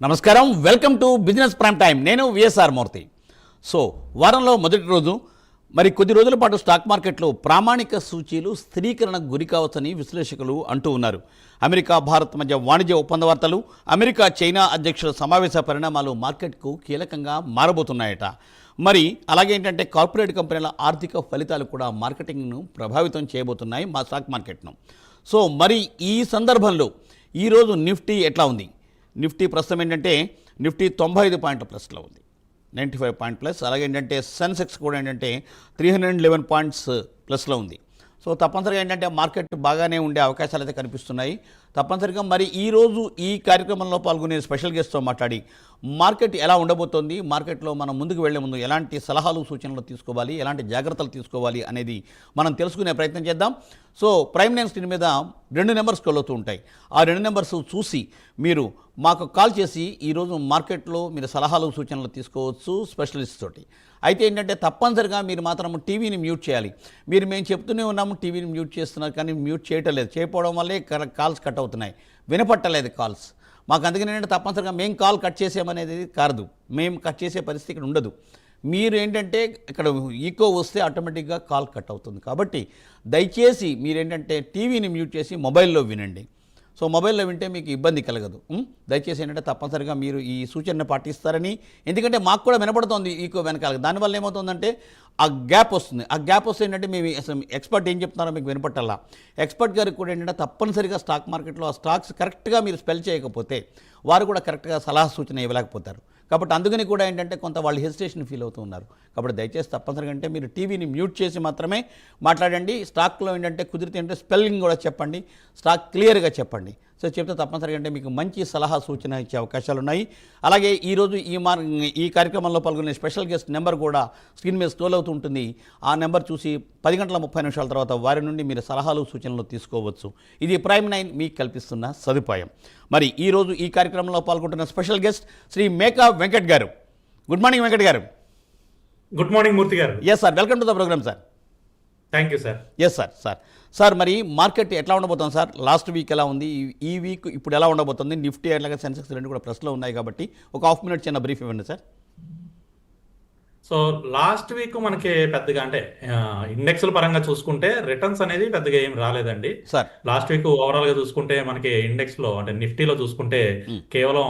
నమస్కారం, welcome to business prime time. నేను VSR మూర్తి. So వారంలో మొదటి రోజు మరి కొద్ది రోజుల పాటు స్టాక్ మార్కెట్లో ప్రామాణిక సూచీలు స్థిరీకరణకు గురి కావచ్చని విశ్లేషకులు అంటూ ఉన్నారు. అమెరికా భారత్ మధ్య వాణిజ్య ఒప్పంద వార్తలు, అమెరికా చైనా అధ్యక్షుల సమావేశ పరిణామాలు మార్కెట్కు కీలకంగా మారబోతున్నాయట. మరి అలాగే ఏంటంటే కార్పొరేట్ కంపెనీల ఆర్థిక ఫలితాలు కూడా మార్కెటింగ్ను ప్రభావితం చేయబోతున్నాయి మా స్టాక్ మార్కెట్ను. సో మరి ఈ సందర్భంలో ఈరోజు నిఫ్టీ ఎట్లా ఉంది? నిఫ్టీ ప్రస్తుతం ఏంటంటే నిఫ్టీ 95 పాయింట్ల ప్లస్లో ఉంది, 95 పాయింట్ ప్లస్. అలాగే ఏంటంటే సెన్సెక్స్ కూడా ఏంటంటే 311 పాయింట్స్ ప్లస్లో ఉంది. సో తప్పనిసరిగా ఏంటంటే మార్కెట్ బాగానే ఉండే అవకాశాలు అయితే కనిపిస్తున్నాయి. తప్పనిసరిగా మరి ఈరోజు ఈ కార్యక్రమంలో పాల్గొనే స్పెషల్ గెస్ట్తో మాట్లాడి మార్కెట్ ఎలా ఉండబోతోంది, మార్కెట్లో మనం ముందుకు వెళ్లే ముందు ఎలాంటి సలహాలు సూచనలు తీసుకోవాలి, ఎలాంటి జాగ్రత్తలు తీసుకోవాలి అనేది మనం తెలుసుకునే ప్రయత్నం చేద్దాం. సో ప్రైమ్ లైన్ స్క్రీన్ మీద 2 నెంబర్స్ కలుగుతూ ఉంటాయి. ఆ 2 నెంబర్స్ చూసి మీరు మాకు కాల్ చేసి ఈరోజు మార్కెట్లో మీరు సలహాలు సూచనలు తీసుకోవచ్చు స్పెషలిస్ట్ తోటి. అయితే ఏంటంటే తప్పనిసరిగా మీరు మాత్రం టీవీని మ్యూట్ చేయాలి. మేము చెప్తూనే ఉన్నాము టీవీని మ్యూట్ చేస్తున్నారు, కానీ మ్యూట్ చేయటం లేదు. చేయకపోవడం వల్లే కాల్స్ కట్ అవుతున్నాయి, వినపట్టలేదు కాల్స్ మాకు. అందుకని ఏంటంటే తప్పనిసరిగా మేము కాల్ కట్ చేసామనేది కాదు, మేము కట్ చేసే పరిస్థితి ఇక్కడ ఉండదు. మీరు ఏంటంటే ఇక్కడ ఈకో వస్తే ఆటోమేటిక్గా కాల్ కట్ అవుతుంది. కాబట్టి దయచేసి మీరేంటంటే టీవీని మ్యూట్ చేసి మొబైల్లో వినండి. సో మొబైల్లో వింటే మీకు ఇబ్బంది కలగదు. దయచేసి ఏంటంటే తప్పనిసరిగా మీరు ఈ సూచనను పాటిస్తారని, ఎందుకంటే మాకు కూడా వినపడుతుంది ఈకో వెనకాల. దానివల్ల ఏమవుతుందంటే ఆ గ్యాప్ వస్తుంది. ఆ గ్యాప్ వస్తే ఏంటంటే మేము అసలు ఎక్స్పర్ట్ ఏం చెప్తున్నారో మీకు వినపట్టాలా. ఎక్స్పర్ట్ గారికి కూడా ఏంటంటే తప్పనిసరిగా స్టాక్ మార్కెట్లో ఆ స్టాక్స్ కరెక్ట్గా మీరు స్పెల్ చేయకపోతే వారు కూడా కరెక్ట్గా సలహా సూచన ఇవ్వలేకపోతారు. కాబట్టి అందుకని కూడా ఏంటంటే కొంత వాళ్ళు హెసిటేషన్ ఫీల్ అవుతూ ఉన్నారు. కాబట్టి దయచేసి తప్పనిసరిగా అంటే మీరు టీవీని మ్యూట్ చేసి మాత్రమే మాట్లాడండి. స్టాక్లో ఏంటంటే కుదిరితే అంటే స్పెల్లింగ్ కూడా చెప్పండి, స్టాక్ క్లియర్గా చెప్పండి. సో చెప్తే తప్పనిసరిగా అంటే మీకు మంచి సలహా సూచన ఇచ్చే అవకాశాలు ఉన్నాయి. అలాగే ఈరోజు ఈ కార్యక్రమంలో పాల్గొనే స్పెషల్ గెస్ట్ నెంబర్ కూడా స్క్రీన్ మీద స్క్రోల్ అవుతూ ఉంటుంది. ఆ నెంబర్ చూసి 10 గంటల 30 నిమిషాల తర్వాత వారి నుండి మీరు సలహాలు సూచనలు తీసుకోవచ్చు. ఇది ప్రైమ్ 9 మీకు కల్పిస్తున్న సదుపాయం. మరి ఈరోజు ఈ కార్యక్రమంలో పాల్గొంటున్న స్పెషల్ గెస్ట్ శ్రీ మేకా వెంకట్ గారు. గుడ్ మార్నింగ్ వెంకట్ గారు. గుడ్ మార్నింగ్ మూర్తి గారు. Yes sir, welcome to the programme sir. Thank you sir. Yes sir మరి మార్కెట్ ఎట్లా ఉండబోతుంది సార్? లాస్ట్ వీక్ ఎలా ఉంది, ఈ వీక్ ఇప్పుడు ఎలా ఉండబోతుంది? నిఫ్టీ అట్లాగే సెన్సెక్స్ రెండు కూడా ప్లస్లో ఉన్నాయి కాబట్టి ఒక హాఫ్ మినిట్ చిన్న బ్రీఫ్ ఇవ్వండి సార్. సో లాస్ట్ వీక్ మనకి పెద్దగా అంటే ఇండెక్స్ల పరంగా చూసుకుంటే రిటర్న్స్ అనేది పెద్దగా ఏం రాలేదండి సార్. లాస్ట్ వీక్ ఓవరాల్ గా చూసుకుంటే మనకి ఇండెక్స్ లో అంటే నిఫ్టీలో చూసుకుంటే కేవలం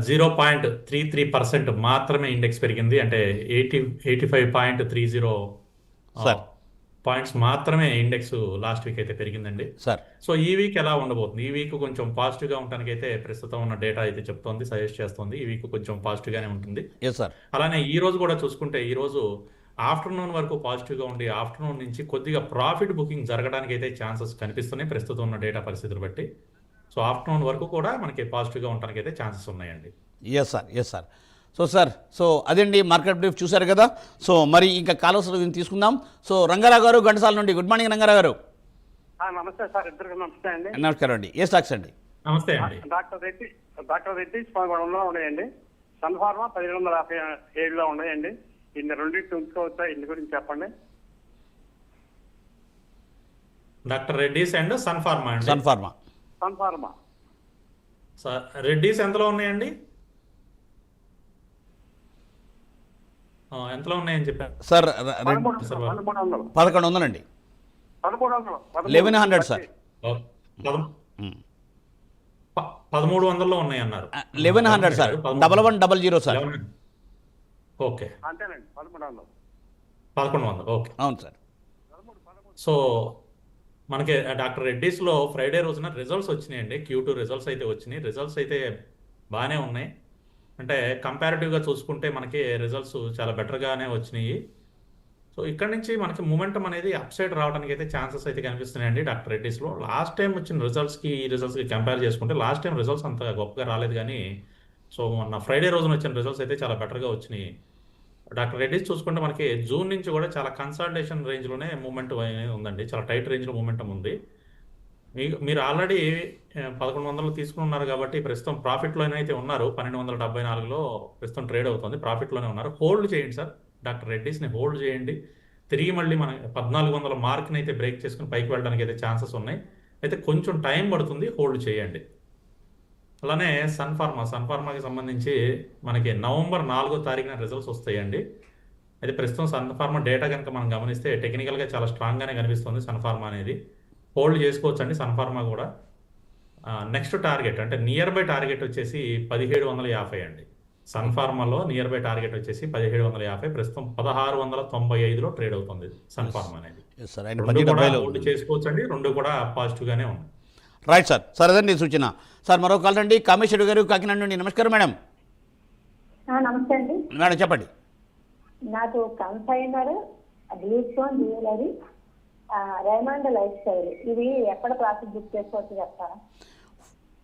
0.33% మాత్రమే ఇండెక్స్ పెరిగింది. అంటే 85.30 సార్ పాయింట్స్ మాత్రమే ఇండెక్స్ లాస్ట్ వీక్ అయితే పెరిగిందండి సార్. సో ఈ వీక్ ఎలా ఉండబోతుంది? ఈ వీక్ కొంచెం పాజిటివ్ గా ఉండడానికి అయితే ప్రస్తుతం ఉన్న డేటా అయితే చెప్తోంది, సజెస్ట్ చేస్తుంది ఈ వీక్ కొంచెం పాజిటివ్ గానే ఉంటుంది. సార్ అలానే ఈ రోజు కూడా చూసుకుంటే ఈ రోజు ఆఫ్టర్నూన్ వరకు పాజిటివ్ గా ఉండి ఆఫ్టర్నూన్ నుంచి కొద్దిగా ప్రాఫిట్ బుకింగ్ జరగడానికి అయితే ఛాన్సెస్ కనిపిస్తున్నాయి ప్రస్తుతం ఉన్న డేటా పరిస్థితులు బట్టి. సో ఆఫ్టర్నూన్ వరకు కూడా మనకి పాజిటివ్ గా ఉండడానికి అయితే ఛాన్సెస్ ఉన్నాయండి. Yes sir. సో అదండి మార్కెట్ బ్రీఫ్ చూశారు కదా. సో మరి ఇంకా కాలవసరం తీసుకుందాం. సో రంగారావు గారు ఘంటసాల నుండి. గుడ్ మార్నింగ్ రంగారావు గారు. నమస్తే సార్, ఇద్దరికి నమస్తే అండి. నమస్కారం అండి. ఏ స్టాక్స్ అండి? నమస్తే అండి. డాక్టర్ రెడ్డి స్వామిగూడెంలో ఉన్నాయండి. సన్ ఫార్మా 1757లో ఉన్నాయండి. ఇన్ని రెండింటి ఉంచుకోవచ్చా? ఇన్ని గురించి చెప్పండి. డాక్టర్ రెడ్డిస్ అండ్ సన్ ఫార్మా అండి. సన్ ఫార్మా రెడ్డిస్ ఎంతలో ఉన్నాయండి? ఎంతలో ఉన్నాయని చెప్పారు సార్? 1100 అండి. 1100 సార్. 1300లో ఉన్నాయి అన్నారు. 1100 సార్. 1100 సార్. ఓకే, అంతేనండి. 1100. ఓకే, అవును సార్. సో మనకి డాక్టర్ రెడ్డిస్ లో ఫ్రైడే రోజున రిజల్ట్స్ వచ్చినాయండి. Q2 రిజల్ట్స్ అయితే వచ్చినాయి. రిజల్ట్స్ అయితే బాగానే ఉన్నాయి. అంటే కంపారిటివ్గా చూసుకుంటే మనకి రిజల్ట్స్ చాలా బెటర్గానే వచ్చినాయి. సో ఇక్కడ నుంచి మనకి మూమెంటం అనేది అప్ సైడ్ రావడానికి అయితే ఛాన్సెస్ అయితే కనిపిస్తున్నాయండి డాక్టర్ రెడ్డిస్లో. లాస్ట్ టైం వచ్చిన రిజల్ట్స్కి ఈ రిజల్ట్స్కి కంపేర్ చేసుకుంటే లాస్ట్ టైం రిజల్ట్స్ అంత గొప్పగా రాలేదు, కానీ సో మొన్న ఫ్రైడే రోజున వచ్చిన రిజల్ట్స్ అయితే చాలా బెటర్గా వచ్చినాయి. డాక్టర్ రెడ్డిస్ చూసుకుంటే మనకి జూన్ నుంచి కూడా చాలా కన్సాలిడేషన్ రేంజ్లోనే మూమెంటం అనేది ఉందండి. చాలా టైట్ రేంజ్లో మూమెంటం ఉంది. మీరు ఆల్రెడీ 1100 తీసుకున్నారు కాబట్టి ప్రస్తుతం ప్రాఫిట్లోనే అయితే ఉన్నారు. 1274లో ప్రస్తుతం ట్రేడ్ అవుతుంది, ప్రాఫిట్లోనే ఉన్నారు. హోల్డ్ చేయండి సార్, డాక్టర్ రెడ్డిస్ని హోల్డ్ చేయండి. తిరిగి మళ్ళీ మన 1400 మార్క్ని అయితే బ్రేక్ చేసుకుని పైకి వెళ్ళడానికి అయితే ఛాన్సెస్ ఉన్నాయి. అయితే కొంచెం టైం పడుతుంది, హోల్డ్ చేయండి. అలానే సన్ ఫార్మాకి సంబంధించి మనకి నవంబర్ 4వ తారీఖున రిజల్ట్స్ వస్తాయండి. అయితే ప్రస్తుతం సన్ ఫార్మా డేటా కనుక మనం గమనిస్తే టెక్నికల్గా చాలా స్ట్రాంగ్గానే కనిపిస్తుంది సన్ ఫార్మా అనేది. హోల్డ్ చేసుకోవచ్చు అండి సన్ ఫార్మా కూడా. నెక్స్ట్ టార్గెట్ అంటే నియర్ బై టార్గెట్ వచ్చేసి 1750 అండి. సన్ ఫార్మాలో నియర్ బై టార్గెట్ వచ్చేసి 1750, ప్రస్తుతం 1695లో ట్రేడ్ అవుతుంది సన్ ఫార్మా అనేది. ఎస్ సార్, ఆయన రెండు కూడా 1070లో హోల్డ్ చేసుకోవచ్చు అండి, రెండు కూడా పాజిటివ్గానే ఉన్నాయి. Right sir. సార్ అదండి సూచన. సార్ మరో కాల్ రండి, కామేశ్వరి గారు కాకినాడ నుండి. నమస్కారం మేడం. నమస్తే అండి. మేడం చెప్పండి. నాకు consigner, Bluestone jewellery, Raymond lifestyle ఇవి ఎక్కడ ప్రాఫిట్ బుక్ చేసుకోవచ్చు చెప్తారా?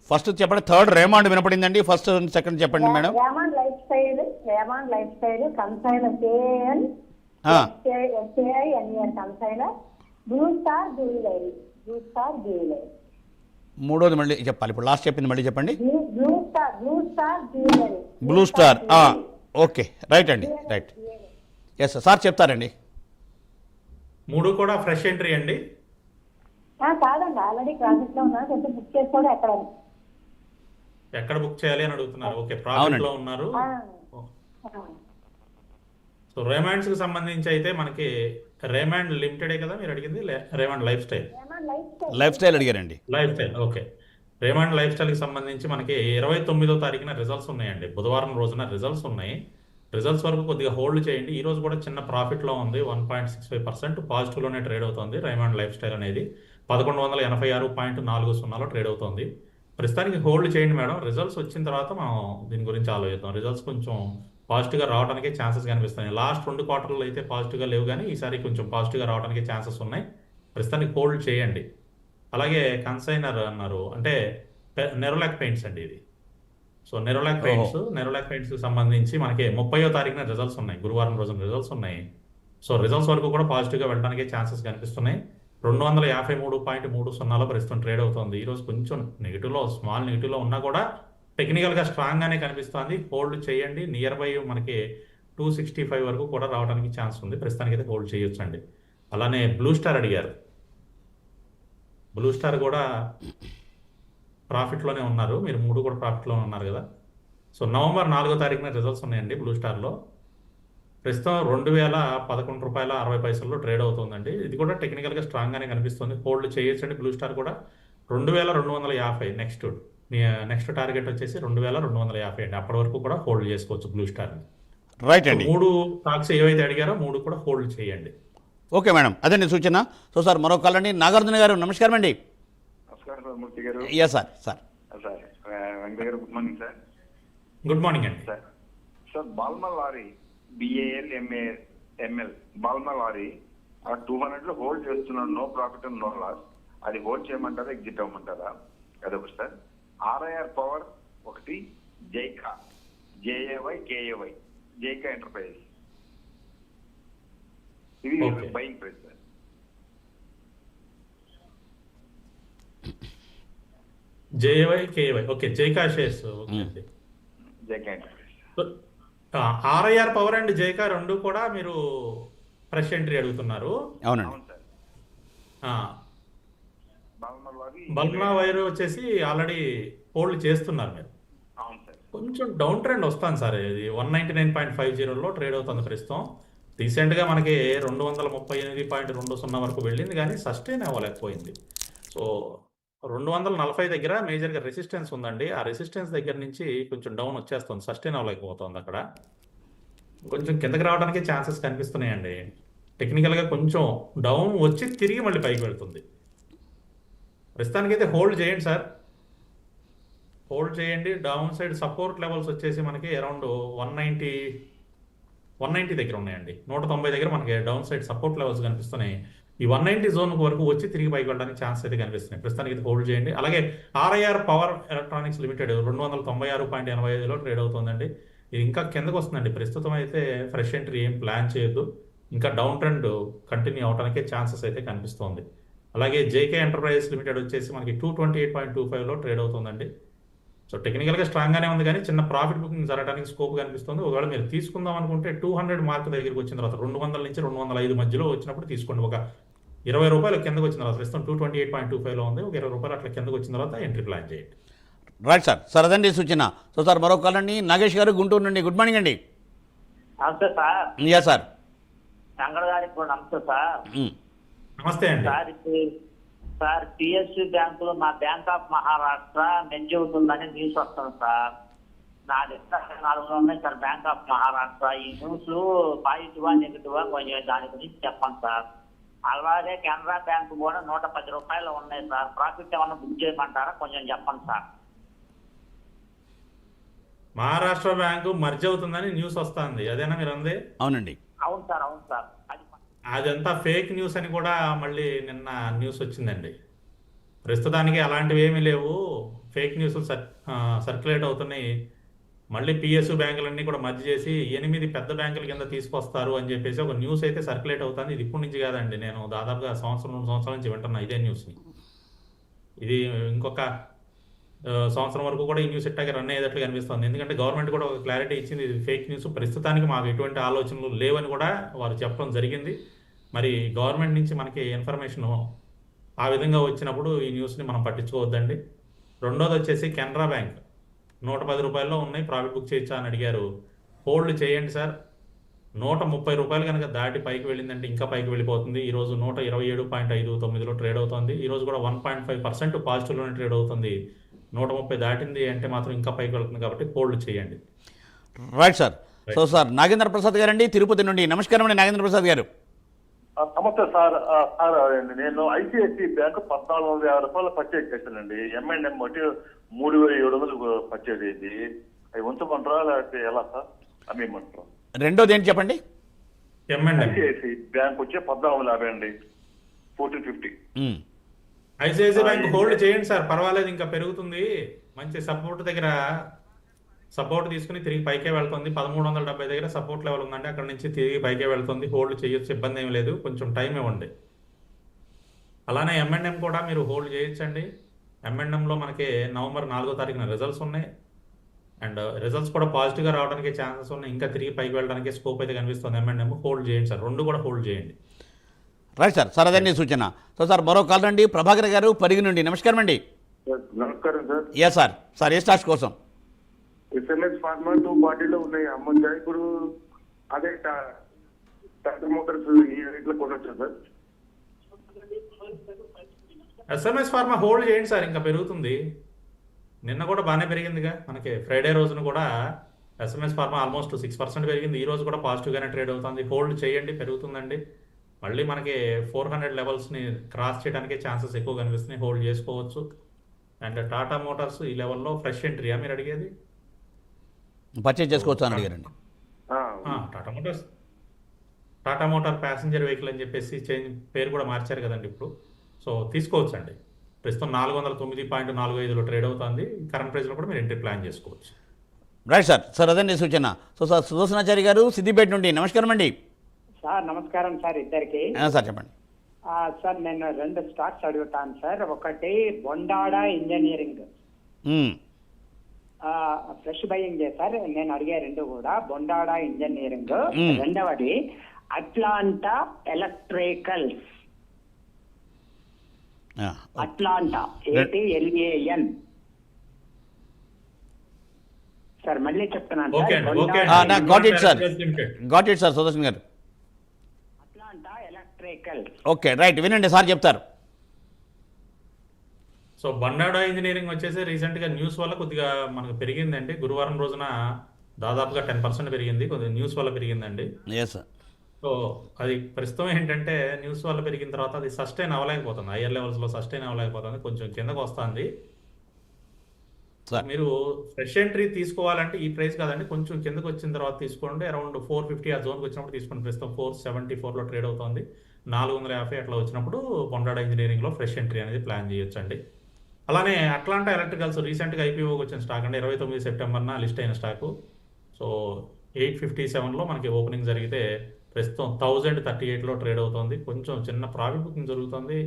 ఫస్ట్ చెప్పండి, థర్డ్ రేమాండ్ వినపడిందండి. ఫస్ట్ సెకండ్ చెప్పండి madam. Raymond lifestyle consigner KAN SAINER consigner, Blue Star jewellery. మూడోది మళ్ళీ చెప్పాలి, ఇప్పుడు లాస్ట్ చెప్పింది మళ్ళీ చెప్పండి. Blue Star jewellery. Blue Star, okay right అండి, రైట్. ఎస్ సార్ చెప్తారండి. మూడు కూడా ఫ్రెష్ ఎంట్రీ అండి. కాదండి, ఆల్రెడీ ప్రాఫిట్ లో ఉన్నా, కొంచెం బుక్ చేసుకోవడం ఎక్కడ బుక్ చేయాలి అని అడుగుతున్నారు. ఓకే, ప్రాఫిట్ లో ఉన్నారు. సో రేమాండ్స్ కి సంబంధించి అయితే మనకి రేమాండ్ లిమిటెడే కదా మీరు అడిగింది, Raymond life style. Life style అడిగారండి. ఓకే. రేమాండ్ లైఫ్ స్టైల్కి సంబంధించి మనకి 29వ తారీఖున రిజల్ట్స్ ఉన్నాయండి. బుధవారం రోజున రిజల్ట్స్ ఉన్నాయి. రిజల్ట్స్ వరకు కొద్దిగా హోల్డ్ చేయండి. ఈ రోజు కూడా చిన్న ప్రాఫిట్లో ఉంది, 1.65% పాజిటివ్లోనే ట్రేడ్ అవుతుంది. రేమాండ్ లైఫ్ స్టైల్ అనేది 1186.40లో ట్రేడ్ అవుతుంది. ప్రస్తుతానికి హోల్డ్ చేయండి మేడం. రిజల్ట్స్ వచ్చిన తర్వాత మనం దీని గురించి ఆలోచిద్దాం. రిజల్ట్స్ కొంచెం పాజిటివ్గా రావడానికి ఛాన్సెస్ కనిపిస్తాయి. లాస్ట్ 2 క్వార్టర్లు అయితే పాజిటివ్గా లేవు, కానీ ఈసారి కొంచెం పాజిటివ్గా రావడానికి ఛాన్సెస్ ఉన్నాయి. ప్రస్తుతానికి హోల్డ్ చేయండి. అలాగే కన్సైనర్ అన్నారు అంటే నెరోలాక్ పెయింట్స్ అండి ఇది. సో నెరోలాక్ పెయింట్స్కి సంబంధించి మనకి 30వ తారీఖున రిజల్ట్స్ ఉన్నాయి, గురువారం రోజున రిజల్ట్స్ ఉన్నాయి. సో రిజల్ట్స్ వరకు కూడా పాజిటివ్గా వెళ్ళడానికి ఛాన్సెస్ కనిపిస్తున్నాయి. 253.30లో ప్రస్తుతం ట్రేడ్ అవుతుంది. ఈరోజు కొంచెం నెగిటివ్లో, స్మాల్ నెగిటివ్లో ఉన్నా కూడా టెక్నికల్గా స్ట్రాంగ్గానే కనిపిస్తుంది. హోల్డ్ చేయండి. నియర్ బై మనకి 265 వరకు కూడా రావడానికి ఛాన్స్ ఉంది. ప్రస్తుతానికి అయితే హోల్డ్ చేయొచ్చు అండి. అలానే బ్లూ స్టార్ అడిగారు. బ్లూ స్టార్ కూడా ప్రాఫిట్లోనే ఉన్నారు. మీరు 3 కూడా ప్రాఫిట్లోనే ఉన్నారు కదా. సో నవంబర్ 4వ తారీఖున రిజల్ట్స్ ఉన్నాయండి బ్లూ స్టార్లో. ప్రస్తుతం ₹2,011.60లో ట్రేడ్ అవుతుందండి. ఇది కూడా టెక్నికల్గా స్ట్రాంగ్గానే కనిపిస్తుంది. హోల్డ్ చేయొచ్చండి. బ్లూ స్టార్ కూడా 2250 నెక్స్ట్ టార్గెట్ వచ్చేసి 2250 అండి. అప్పటి వరకు కూడా హోల్డ్ చేసుకోవచ్చు బ్లూ స్టార్ని. రైట్ అండి. 3 స్టాక్స్ ఏవైతే అడిగారో 3 కూడా హోల్డ్ చేయండి. ఓకే మేడం, అదండి సూచన. సో సార్ మరో కాల్ అండి, నాగార్జున గారు. నమస్కారం అండి. నమస్కారం సార్, మూర్తి గారు. Yeah sir. సార్ వెంకట గారు, good morning sir. Good morning అండి. Sir Balmer Lawrie BALMAL Balmer Lawrie 200లో హోల్డ్ చేస్తున్నాను, no profit and no loss. అది హోల్డ్ చేయమంటారా, ఎగ్జిట్ అవ్వమంటారా? అదొకటి సార్. RIR పవర్ ఒకటి, జైకా JAY జైకా ఎంటర్ప్రైజెస్, ఇది buying price sir. JAY okay, Jaykay shares. Okay అండి. Jaykay enterprises. RIR power and Jaykay రెండు కూడా మీరు ఫ్రెష్ ఎంట్రీ అడుగుతున్నారు. అవునండి. అవును సార్. బాల్మా లారీ బల్మా వైర్ వచ్చేసి ఆల్రెడీ హోల్డ్ చేస్తున్నారు మీరు. అవును సార్. కొంచెం డౌన్ ట్రెండ్ వస్తాను సార్. ఇది 199.50లో ట్రేడ్ అవుతుంది ప్రస్తుతం. రీసెంట్గా మనకి 238.20 వరకు వెళ్ళింది, కానీ సస్టైన్ అవ్వలేకపోయింది. సో 240 దగ్గర మేజర్గా రెసిస్టెన్స్ ఉందండి. ఆ రెసిస్టెన్స్ దగ్గర నుంచి కొంచెం డౌన్ వచ్చేస్తుంది, సస్టైన్ అవ్వలేకపోతుంది. అక్కడ కొంచెం కిందకి రావడానికి ఛాన్సెస్ కనిపిస్తున్నాయండి. టెక్నికల్గా కొంచెం డౌన్ వచ్చి తిరిగి మళ్ళీ పైకి వెళ్తుంది. ప్రస్తుతానికైతే హోల్డ్ చేయండి సార్, హోల్డ్ చేయండి. డౌన్ సైడ్ సపోర్ట్ లెవెల్స్ వచ్చేసి మనకి అరౌండ్ 190 దగ్గర ఉన్నాయండి. 190 దగ్గర మనకి డౌన్ సైడ్ సపోర్ట్ లెవెల్స్ కనిపిస్తున్నాయి. ఈ 190 జోన్ వరకు వచ్చి తిరిగి పైకి వెళ్ళడానికి ఛాన్స్ అయితే కనిపిస్తున్నాయి. ప్రస్తుతానికి అయితే హోల్డ్ చేయండి. అలాగే RIR పవర్ ఎలక్ట్రానిక్స్ లిమిటెడ్ 296.85లో ట్రేడ్ అవుతుందండి. ఇది ఇంకా కిందకు వస్తుందండి. ప్రస్తుతం అయితే ఫ్రెష్ ఎంట్రీ ఏం ప్లాన్ చేయొద్దు. ఇంకా డౌన్ ట్రెండ్ కంటిన్యూ అవడానికే ఛాన్సెస్ అయితే కనిపిస్తుంది. అలాగే జేకే ఎంటర్ప్రైజెస్ లిమిటెడ్ వచ్చేసి మనకి 228.25లో ట్రేడ్ అవుతుందండి. సో టెక్నికల్గా స్ట్రాంగ్గానే ఉంది, కానీ చిన్న ప్రాఫిట్ బుకింగ్ జరగడానికి స్కోప్ కనిపిస్తుంది. ఒకవేళ మీరు తీసుకుందాం అనుకుంటే 200 మార్క్ దగ్గరికి వచ్చిన తర్వాత 200 నుంచి 205 మధ్యలో వచ్చినప్పుడు తీసుకోండి. ఒక ₹20 కిందకు వచ్చిన తర్వాత, ప్రస్తుతం 228.25లో ఉంది. ఒక ₹20 అట్లా కిందకు వచ్చిన తర్వాత ఎంట్రీ ప్లాన్ చేయండి. Right sir. సార్ అదండి సూచన. సో సార్ మరో కాల్ అండి, నాగేష్ గారు గుంటూరు నుండి. గుడ్ మార్నింగ్ అండి. నమస్తే సార్. Yeah sir. శంకర్ గారికి కూడా నమస్తే సార్. నమస్తే అండి. సార్ ఇప్పుడు సార్ పిఎస్సి బ్యాంకులో మా బ్యాంక్ ఆఫ్ మహారాష్ట్ర మెర్జ్ అవుతుందని న్యూస్ వస్తుంది సార్. నా దగ్గర 400 ఉన్నాయి సార్ బ్యాంక్ ఆఫ్ మహారాష్ట్ర. ఈ న్యూస్ పాజిటివా నెగిటివా కొంచెం దాని గురించి చెప్పండి సార్. అలాగే కెనరా బ్యాంక్ కూడా 110 రూపాయలు ఉన్నాయి సార్. ప్రాఫిట్ ఏమన్నా బుక్ చేయమంటారా, కొంచెం చెప్పండి సార్. మహారాష్ట్ర బ్యాంకు మర్జ్ అవుతుందని న్యూస్ వస్తుంది, అదేనా మీరు అంది? అవునండి. అవును సార్, అవును సార్. అదంతా ఫేక్ న్యూస్ అని కూడా మళ్ళీ నిన్న న్యూస్ వచ్చిందండి. ప్రస్తుతానికి అలాంటివి ఏమీ లేవు, ఫేక్ న్యూస్ సర్క్యులేట్ అవుతున్నాయి. మళ్ళీ పిఎస్యు బ్యాంకులన్నీ కూడా మర్జ్ చేసి 8 పెద్ద బ్యాంకుల కింద తీసుకొస్తారు అని చెప్పేసి ఒక న్యూస్ అయితే సర్క్యులేట్ అవుతుంది. ఇది ఇప్పటి నుంచి కాదండి, నేను దాదాపుగా 2 సంవత్సరాల నుంచి వింటున్నా ఇదే న్యూస్ని. ఇది ఇంకొక సంవత్సరం వరకు కూడా ఈ న్యూస్ ఇట్టాగే రన్ అయ్యేటట్లు కనిపిస్తుంది. ఎందుకంటే గవర్నమెంట్ కూడా ఒక క్లారిటీ ఇచ్చింది, ఇది ఫేక్ న్యూస్, ప్రస్తుతానికి మాకు ఎటువంటి ఆలోచనలు లేవని కూడా వారు చెప్పడం జరిగింది. మరి గవర్నమెంట్ నుంచి మనకి ఇన్ఫర్మేషన్ ఆ విధంగా వచ్చినప్పుడు ఈ న్యూస్ని మనం పట్టించుకోవద్దండి. రెండోది వచ్చేసి కెనరా బ్యాంక్ 110 రూపాయల్లో ఉన్నాయి, ప్రాఫిట్ బుక్ చేయొచ్చా అని అడిగారు. హోల్డ్ చేయండి సార్. 130 రూపాయలు కనుక దాటి పైకి వెళ్ళిందంటే ఇంకా పైకి వెళ్ళిపోతుంది. ఈరోజు 127.59లో ట్రేడ్ అవుతుంది. ఈరోజు కూడా 1.5% పాజిటివ్లోనే ట్రేడ్ అవుతుంది. 130 దాటింది అంటే మాత్రం ఇంకా పైకి వెళ్తుంది కాబట్టి హోల్డ్ చేయండి. Right sir. So sir Nagendra Prasad గారు అండి, తిరుపతి నుండి. నమస్కారం అండి నాగేంద్ర ప్రసాద్ గారు. నమస్తే సార్. సార్ నేను ఐసిఐసి బ్యాంక్ 1450 రూపాయలు పర్చేజ్ చేశానండి. M&M బట్టి 3700 పర్చేజ్ అయింది. అవి ఉంచమంటారా లేకపోతే ఎలా సార్, అమ్మేయమంటారా? రెండోది ఏంటి చెప్పండి? ఐసిఐసి బ్యాంక్ వచ్చి 1450 అండి, 1450. ఐసిఐసిఐ బ్యాంక్ హోల్డ్ చేయండి సార్, పర్వాలేదు, ఇంకా పెరుగుతుంది. మంచి సపోర్ట్ దగ్గర సపోర్ట్ తీసుకుని తిరిగి పైకే వెళ్తుంది. 1370 దగ్గర సపోర్ట్ లెవెల్ ఉందండి, అక్కడ నుంచి తిరిగి పైకే వెళ్తుంది. హోల్డ్ చేయొచ్చు, ఇబ్బంది ఏమి లేదు, కొంచెం టైం ఇవ్వండి. అలానే M&M కూడా మీరు హోల్డ్ చేయొచ్చండి. M&Mలో మనకి నవంబర్ 4వ తారీఖున రిజల్ట్స్ ఉన్నాయి, అండ్ రిజల్ట్స్ కూడా పాజిటివ్గా రావడానికి ఛాన్సెస్ ఉన్నాయి. ఇంకా తిరిగి పైకి వెళ్ళడానికి స్కోప్ అయితే కనిపిస్తుంది. M&M హోల్డ్ చేయండి సార్, రెండు కూడా హోల్డ్ చేయండి. Right sir. సార్ అదండి సూచన. సో సార్ మరో కాల్ రండి, ప్రభాకర్ గారు పరిగి నుండి. నమస్కారం అండి. నమస్కారం సార్. Yeah sir. సార్ ఏ స్టాక్స్ కోసం? SMS ఫార్మా 240లో ఉన్నాయి, అమ్మొచ్చా ఇప్పుడు? అదే టాటా మోటార్స్ ఈ రేట్లో కొనొచ్చా సార్? SMS ఫార్మా హోల్డ్ చేయండి సార్, ఇంకా పెరుగుతుంది. నిన్న కూడా బాగానే పెరిగిందిగా, మనకి ఫ్రైడే రోజున కూడా SMS ఫార్మా ఆల్మోస్ట్ 6% పెరిగింది. ఈ రోజు కూడా పాజిటివ్గానే ట్రేడ్ అవుతుంది. హోల్డ్ చేయండి, పెరుగుతుందండి. మళ్ళీ మనకి 400 లెవెల్స్ని క్రాస్ చేయడానికి ఛాన్సెస్ ఎక్కువ కనిపిస్తున్నాయి, హోల్డ్ చేసుకోవచ్చు. అండ్ టాటా మోటార్స్ ఈ లెవెల్లో ఫ్రెష్ ఎంట్రీయా మీరు అడిగేది? పర్చేజ్ చేసుకోవచ్చు అని అడిగారండి. టాటా మోటార్ ప్యాసింజర్ వెహికల్ అని చెప్పేసి పేరు కూడా మార్చారు కదండి ఇప్పుడు. సో తీసుకోవచ్చు అండి. ప్రస్తుతం 409.45లో ట్రేడ్ అవుతుంది. కరెంట్ ప్రైస్లో కూడా మీరు ఎంట్రీ ప్లాన్ చేసుకోవచ్చు. Right sir. సార్ అదండి సూచన. సో సార్ సుదర్శనాచారి గారు సిద్దిపేట నుండి. నమస్కారం అండి. సార్ నమస్కారం సార్ ఇద్దరికి. సార్ చెప్పండి. సార్ నేను 2 స్టాక్స్ అడుగుతాను సార్. ఒకటి బొండాడా ఇంజనీరింగ్, ఫ్రెష్ బయింగ్ చేశారు, నేను అడిగే 2 కూడా బొండాడా ఇంజనీరింగ్. రెండవది Atlanta electricals, Atlanta ATLAN. Sir మళ్ళీ చెప్తున్నాను sir. Got it sir Sudarshan గారు. Atlanta electricals. ఓకే రైట్, వినండి సార్ చెప్తారు. సో బండాడా ఇంజనీరింగ్ వచ్చేసి రీసెంట్గా న్యూస్ వల్ల కొద్దిగా మనకు పెరిగిందండి. గురువారం రోజున దాదాపుగా 10% పెరిగింది, కొద్దిగా న్యూస్ వల్ల పెరిగిందండి. సో అది ప్రస్తుతం ఏంటంటే న్యూస్ వల్ల పెరిగిన తర్వాత అది సస్టైన్ అవ్వలేకపోతుంది, హయ్యర్ లెవెల్స్లో సస్టైన్ అవ్వలేకపోతుంది, కొంచెం కిందకు వస్తుంది. మీరు ఫ్రెష్ ఎంట్రీ తీసుకోవాలంటే ఈ ప్రైస్ కాదండి, కొంచెం కిందకు వచ్చిన తర్వాత తీసుకోండి. అరౌండ్ 450 ఆ జోన్కి వచ్చినప్పుడు తీసుకోండి. ప్రస్తుతం 474లో ట్రేడ్ అవుతుంది. 450 అట్లా వచ్చినప్పుడు బొండాడా ఇంజనీరింగ్లో ఫ్రెష్ ఎంట్రీ అనేది ప్లాన్ చేయొచ్చండి. అలానే అట్లాంటా ఎలక్ట్రికల్స్ రీసెంట్గా IPOకి వచ్చిన స్టాక్ అండి, 29 సెప్టెంబర్న లిస్ట్ అయిన స్టాకు. సో 857లో మనకి ఓపెనింగ్ జరిగితే ప్రస్తుతం 1038లో ట్రేడ్ అవుతుంది. కొంచెం చిన్న ప్రాఫిట్ బుకింగ్ జరుగుతుంది.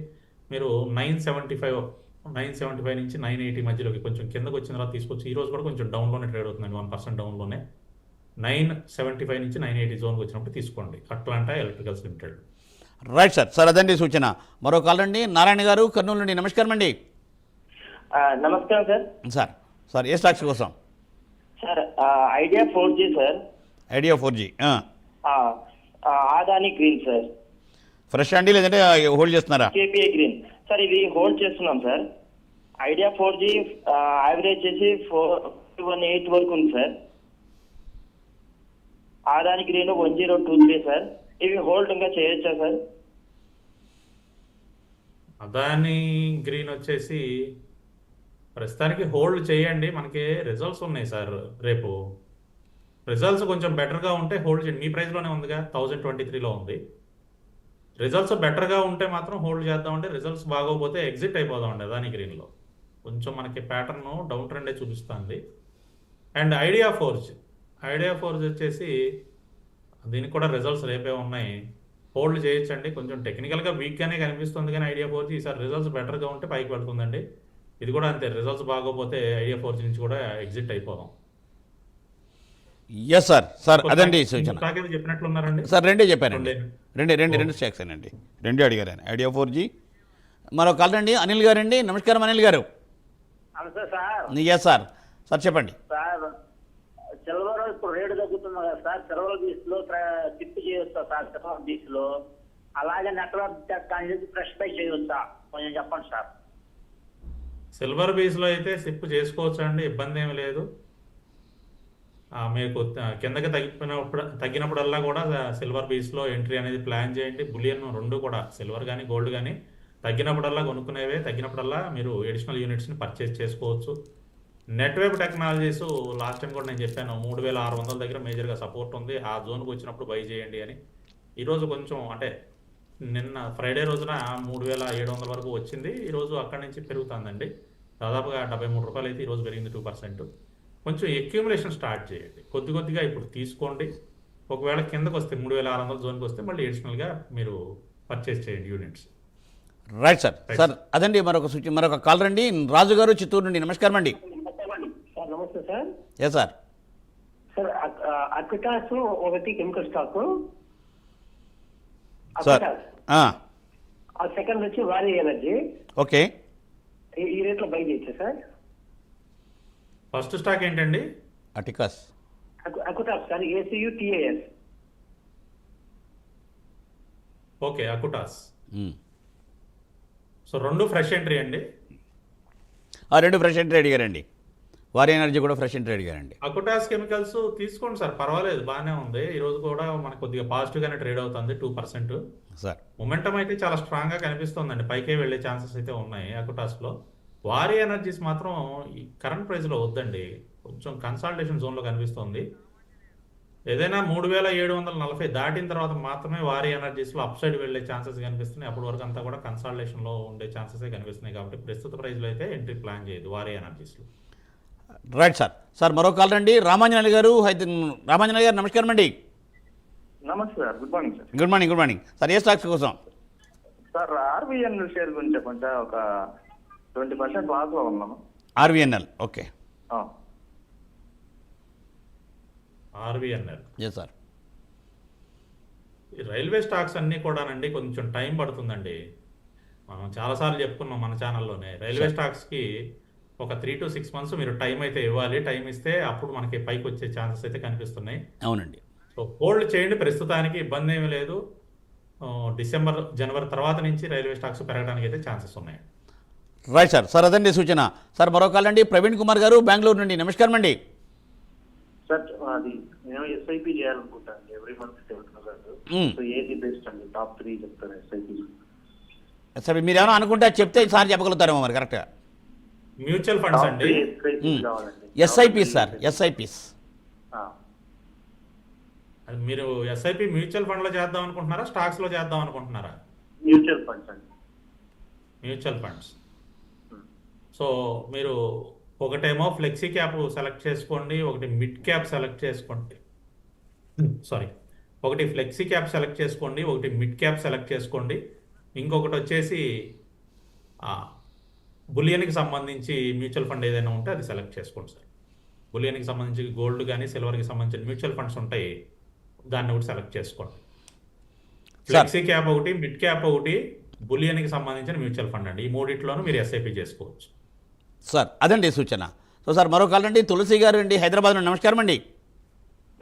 మీరు 975 నుంచి 980 మధ్యలోకి కొంచెం కిందకు వచ్చిన తర్వాత తీసుకోవచ్చు. ఈ రోజు కూడా కొంచెం డౌన్లోనే ట్రేడ్ అవుతుందండి, 1% డౌన్లోనే. 975 నుంచి 980 జోన్కి వచ్చినప్పుడు తీసుకోండి Atlanta electricals limited. Right sir. Sir అదండి సూచన. మరో కాల్ అండి, నారాయణ గారు కర్నూలు నుండి. నమస్కారం అండి. నమస్కారం సార్. సార్ సార్ ఏ స్టాక్స్ కోసం? Sir idea 4G sir, idea 4G. Adani green sir, fresh అండి లేదంటే హోల్డ్ చేస్తున్నారా? KPI green sir. ఇవి హోల్డ్ చేస్తున్నాం సార్. ఐడియా 4G యావరేజ్ చేసి 418 వరకు ఉంది సార్. Adani green 1023 sir. ఇవి హోల్డ్ ఇంకా చేయొచ్చా సార్? అదాని గ్రీన్ వచ్చేసి ప్రస్తుతానికి హోల్డ్ చేయండి, మనకి రిజల్ట్స్ ఉన్నాయి సార్. రేపు రిజల్ట్స్ కొంచెం బెటర్గా ఉంటే హోల్డ్ చేయండి. మీ ప్రైస్లోనే ఉందిగా, 1023లో ఉంది. రిజల్ట్స్ బెటర్గా ఉంటే మాత్రం హోల్డ్ చేద్దామంటే, రిజల్ట్స్ బాగోకపోతే ఎగ్జిట్ అయిపోదామండి అదాని గ్రీన్లో. కొంచెం మనకి ప్యాటర్న్ డౌన్ ట్రెండే చూపిస్తుంది. అండ్ ఐడియా 4G వచ్చేసి దీనికి కూడా రిజల్ట్స్ రేపే ఉన్నాయి, హోల్డ్ చేయొచ్చండి. కొంచెం టెక్నికల్గా వీక్గానే కనిపిస్తుంది కానీ ఐడియా 4G ఈసారి రిజల్ట్స్ బెటర్గా ఉంటే పైకి వెళ్తుందండి. ఇది కూడా అంతే, రిజల్ట్స్ బాగోపోతే ఐడియా 4G నుంచి కూడా ఎగ్జిట్ అయిపోదాం. Yes sir. సార్ అదండి సూచన. స్టాక్ ఏదో చెప్పినట్లున్నారండి సార్ రెండే చెప్పానండి, రెండు స్టాక్స్ అండి, రెండే అడిగారండి. Idea 4G. మరో కాల్ అండి, అనిల్ గారండి. నమస్కారం అనిల్ గారు. నమస్తే సార్. Yes sir. సార్ చెప్పండి. సార్ సిల్వర్ ఇప్పుడు రేటు తగ్గుతుంది కదా సార్, సిల్వర్ బీచ్ లో టిప్ చేయొచ్చా సార్? సిల్వర్ బీచ్ లో అలాగే నెట్వర్క్ టెక్ అనేది ఫ్రెష్ బై చేయొచ్చా? కొంచెం చెప్పండి సార్. సిల్వర్ బీస్లో అయితే సిప్ చేసుకోవచ్చు అండి, ఇబ్బంది ఏమి లేదు. మీకు కిందకి తగ్గినప్పుడల్లా కూడా సిల్వర్ బీస్లో ఎంట్రీ అనేది ప్లాన్ చేయండి. బులియన్ రెండు కూడా, సిల్వర్ కానీ గోల్డ్ కానీ తగ్గినప్పుడల్లా కొనుక్కునేవే, తగ్గినప్పుడల్లా మీరు ఎడిషనల్ యూనిట్స్ని పర్చేస్ చేసుకోవచ్చు. నెట్వేవ్ టెక్నాలజీస్ లాస్ట్ టైం కూడా నేను చెప్పాను, 3600 దగ్గర మేజర్గా సపోర్ట్ ఉంది, ఆ జోన్కి వచ్చినప్పుడు బై చేయండి అని. ఈరోజు కొంచెం అంటే నిన్న ఫ్రైడే రోజున 3700 వరకు వచ్చింది, ఈరోజు అక్కడి నుంచి పెరుగుతుందండి. దాదాపుగా 73 రూపాయలు అయితే ఈరోజు పెరిగింది, 2%. కొంచెం ఎక్యూములేషన్ స్టార్ట్ చేయండి, కొద్దిగా ఇప్పుడు తీసుకోండి. ఒకవేళ కిందకు వస్తే 3600 జోన్కి వస్తే మళ్ళీ ఎడిషనల్గా మీరు పర్చేస్ చేయండి యూనిట్స్. Right sir. సార్ అదండి మరొక కాల్ రండి, రాజు గారు చిత్తూరు నుండి. నమస్కారం అండి. సార్ నమస్తే సార్. Yes sir. సార్ అక్విటాస్ ఒకటి కెమికల్ స్టాక్ సార్. ఆ సెకండ్ వచ్చి వారి ఎనర్జీ. ఓకే. ఈ రేట్లో బై చేయొచ్చా సార్? ఫస్ట్ స్టాక్ ఏంటండి? అటికాస్. అక్విటాస్ సార్, ACUTAS. ఓకే, అకుటాస్. సో రెండు ఫ్రెష్ ఎంట్రీ అండి. రెండు ఫ్రెష్ ఎంట్రీ అడిగారండి. వారి ఎనర్జీ కూడా ఫ్రెష్ ఎంట్రీ అడిగారండి. అకుటాస్ కెమికల్స్ తీసుకోండి సార్, పర్వాలేదు, బాగానే ఉంది. ఈరోజు కూడా మనకు కొద్దిగా పాజిటివ్గానే ట్రేడ్ అవుతుంది, 2%. సార్ మొమెంటం అయితే చాలా స్ట్రాంగ్గా కనిపిస్తుందండి, పైకే వెళ్ళే ఛాన్సెస్ అయితే ఉన్నాయి అకుటాస్లో. వారి ఎనర్జీస్ మాత్రం ఈ కరెంట్ ప్రైస్లో వద్దండి, కొంచెం కన్సాలిడేషన్ జోన్లో కనిపిస్తుంది. ఏదైనా 3740 దాటిన తర్వాత మాత్రమే వారి ఎనర్జీస్లో అప్ సైడ్ వెళ్ళే ఛాన్సెస్ కనిపిస్తున్నాయి. అప్పటి వరకు అంతా కూడా కన్సాలిడేషన్లో ఉండే ఛాన్సెస్ కనిపిస్తున్నాయి. కాబట్టి ప్రస్తుత ప్రైస్లో అయితే ఎంట్రీ ప్లాన్ చేయదు వారి ఎనర్జీస్లో. Right sir. సార్ మరో కాల్ రండి, రామాంజనేయులు గారు. రామాంజనేయులు గారు నమస్కారం అండి. నమస్తే sir, good morning sir. Good morning. Good morning sir. ఏ స్టాక్స్ కోసం? సార్ ఆర్బిఎన్ షేర్ గురించి చెప్పండి. ఒక 20% లాస్లో ఉన్నాము. RVNL. Okay. RVNL. Yes sir. ఈ రైల్వే స్టాక్స్ అన్నీ కూడానండి కొంచెం టైం పడుతుందండి. మనం చాలాసార్లు చెప్పుకున్నాం మన ఛానల్లోనే, రైల్వే స్టాక్స్కి ఒక 3 to 6 months మీరు టైం అయితే ఇవ్వాలి. టైం ఇస్తే అప్పుడు మనకి పైకి వచ్చే ఛాన్సెస్ అయితే కనిపిస్తున్నాయి. అవునండి. సో హోల్డ్ చేయండి, ప్రస్తుతానికి ఇబ్బంది ఏమీ లేదు. డిసెంబర్ జనవరి తర్వాత నుంచి రైల్వే స్టాక్స్ పెరగడానికి అయితే ఛాన్సెస్ ఉన్నాయి. Right sir. సార్ అదండి సూచన. సార్ మరో కాల్ అండి, ప్రవీణ్ కుమార్ గారు బెంగళూరు నుండి. నమస్కారం అండి. సార్ అది నేను ఎస్ఐపి చేయాలనుకుంటాను, ఎవ్రీ మంత్ 7,000. సో ఏది బెస్ట్ అండి? టాప్ 3 చెప్తాను ఎస్ఐపి. సార్ మీరు ఏమైనా అనుకుంటే చెప్తే సార్ చెప్పగలుగుతారేమో మరి కరెక్ట్గా. మ్యూచువల్ ఫండ్స్ అండి, ఎస్ఐపిస్ సార్, ఎస్ఐపిస్. అది మీరు ఎస్ఐపి మ్యూచువల్ ఫండ్లో చేద్దాం అనుకుంటున్నారా, స్టాక్స్లో చేద్దాం అనుకుంటున్నారా? మ్యూచువల్ ఫండ్స్ అండి. Mutual funds. సో మీరు ఒకటేమో ఫ్లెక్సీ క్యాప్ సెలెక్ట్ చేసుకోండి, ఒకటి మిడ్ క్యాప్ సెలెక్ట్ చేసుకోండి. ఒకటి ఫ్లెక్సీ క్యాప్ సెలెక్ట్ చేసుకోండి, ఒకటి మిడ్ క్యాప్ సెలెక్ట్ చేసుకోండి. ఇంకొకటి వచ్చేసి బులియన్కి సంబంధించి మ్యూచువల్ ఫండ్ ఏదైనా ఉంటే అది సెలెక్ట్ చేసుకోండి సార్. బులియన్కి సంబంధించి గోల్డ్ కానీ సిల్వర్కి సంబంధించిన మ్యూచువల్ ఫండ్స్ ఉంటాయి, దాన్ని ఒకటి సెలెక్ట్ చేసుకోండి. ఫ్లెక్సీ క్యాప్ ఒకటి, మిడ్ క్యాప్ ఒకటి, బులియన్కి సంబంధించిన మ్యూచువల్ ఫండ్ అండి. ఈ మూడిట్లోనూ మీరు ఎస్ఐపి చేసుకోవచ్చు. సార్ అదండి సూచన. సో సార్ మరో కాల్ అండి, తులసి గారు అండి హైదరాబాద్ నుండి. నమస్కారం అండి.